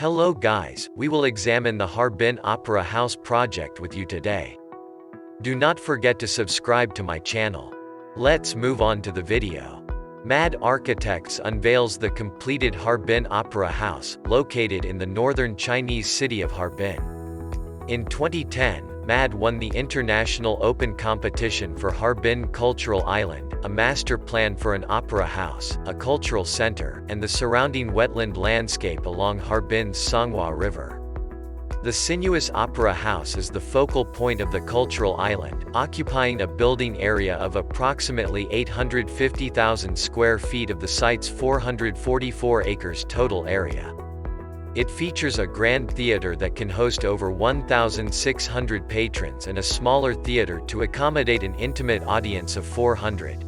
Hello guys, we will examine the Harbin Opera House project with you today. Do not forget to subscribe to my channel. Let's move on to the video. MAD Architects unveils the completed Harbin Opera House, located in the northern Chinese city of Harbin. In 2010, MAD won the International Open Competition for Harbin Cultural Island, a master plan for an opera house, a cultural center, and the surrounding wetland landscape along Harbin's Songhua River. The sinuous opera house is the focal point of the cultural island, occupying a building area of approximately 850,000 square feet of the site's 444 acres total area. It features a grand theater that can host over 1,600 patrons and a smaller theater to accommodate an intimate audience of 400.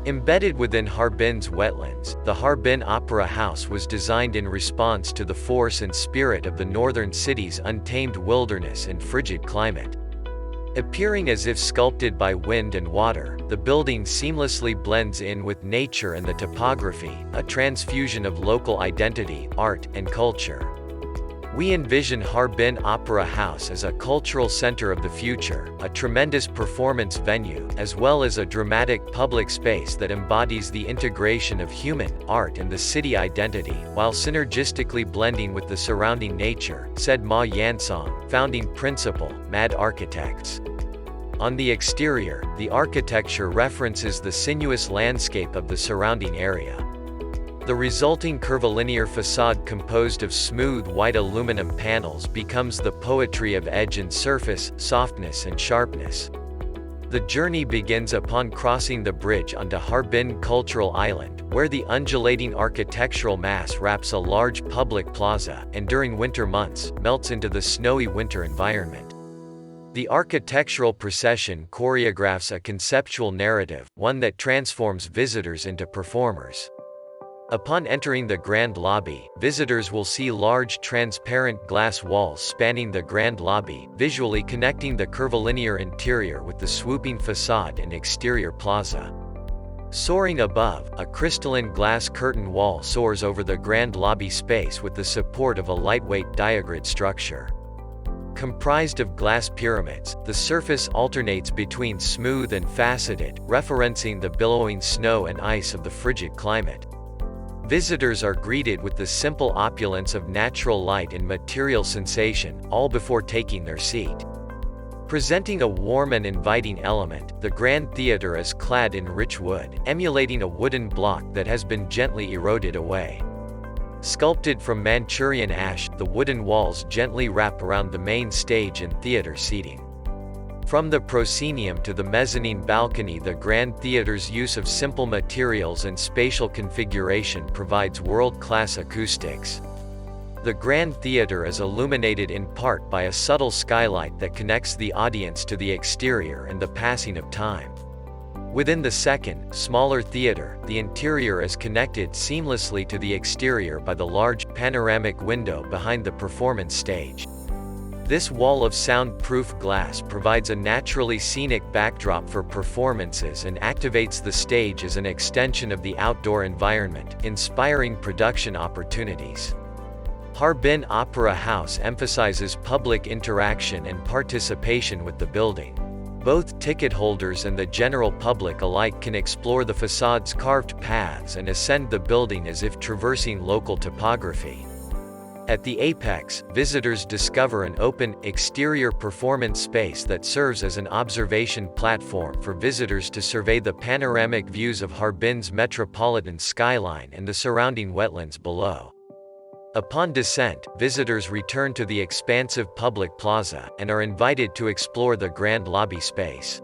Embedded within Harbin's wetlands, the Harbin Opera House was designed in response to the force and spirit of the northern city's untamed wilderness and frigid climate. Appearing as if sculpted by wind and water, the building seamlessly blends in with nature and the topography, a transfusion of local identity, art, and culture. We envision Harbin Opera House as a cultural center of the future, a tremendous performance venue, as well as a dramatic public space that embodies the integration of human, art and the city identity, while synergistically blending with the surrounding nature, said Ma Yansong, founding principal, MAD Architects. On the exterior, the architecture references the sinuous landscape of the surrounding area. The resulting curvilinear facade composed of smooth white aluminum panels becomes the poetry of edge and surface, softness and sharpness. The journey begins upon crossing the bridge onto Harbin Cultural Island, where the undulating architectural mass wraps a large public plaza, and during winter months, melts into the snowy winter environment. The architectural procession choreographs a conceptual narrative, one that transforms visitors into performers. Upon entering the grand lobby, visitors will see large transparent glass walls spanning the grand lobby, visually connecting the curvilinear interior with the swooping facade and exterior plaza. Soaring above, a crystalline glass curtain wall soars over the grand lobby space with the support of a lightweight diagrid structure. Comprised of glass pyramids, the surface alternates between smooth and faceted, referencing the billowing snow and ice of the frigid climate. Visitors are greeted with the simple opulence of natural light and material sensation, all before taking their seat. Presenting a warm and inviting element, the Grand Theater is clad in rich wood, emulating a wooden block that has been gently eroded away. Sculpted from Manchurian ash, the wooden walls gently wrap around the main stage and theater seating. From the proscenium to the mezzanine balcony, the Grand Theater's use of simple materials and spatial configuration provides world-class acoustics. The Grand Theater is illuminated in part by a subtle skylight that connects the audience to the exterior and the passing of time. Within the second, smaller theater, the interior is connected seamlessly to the exterior by the large, panoramic window behind the performance stage. This wall of soundproof glass provides a naturally scenic backdrop for performances and activates the stage as an extension of the outdoor environment, inspiring production opportunities. Harbin Opera House emphasizes public interaction and participation with the building. Both ticket holders and the general public alike can explore the facade's carved paths and ascend the building as if traversing local topography. At the apex, visitors discover an open, exterior performance space that serves as an observation platform for visitors to survey the panoramic views of Harbin's metropolitan skyline and the surrounding wetlands below. Upon descent, visitors return to the expansive public plaza, and are invited to explore the grand lobby space.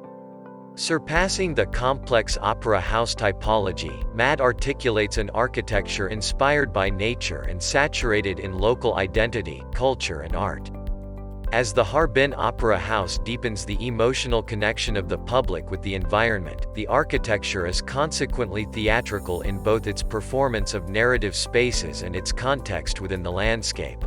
Surpassing the complex opera house typology, MAD articulates an architecture inspired by nature and saturated in local identity, culture and art. As the Harbin Opera House deepens the emotional connection of the public with the environment, the architecture is consequently theatrical in both its performance of narrative spaces and its context within the landscape.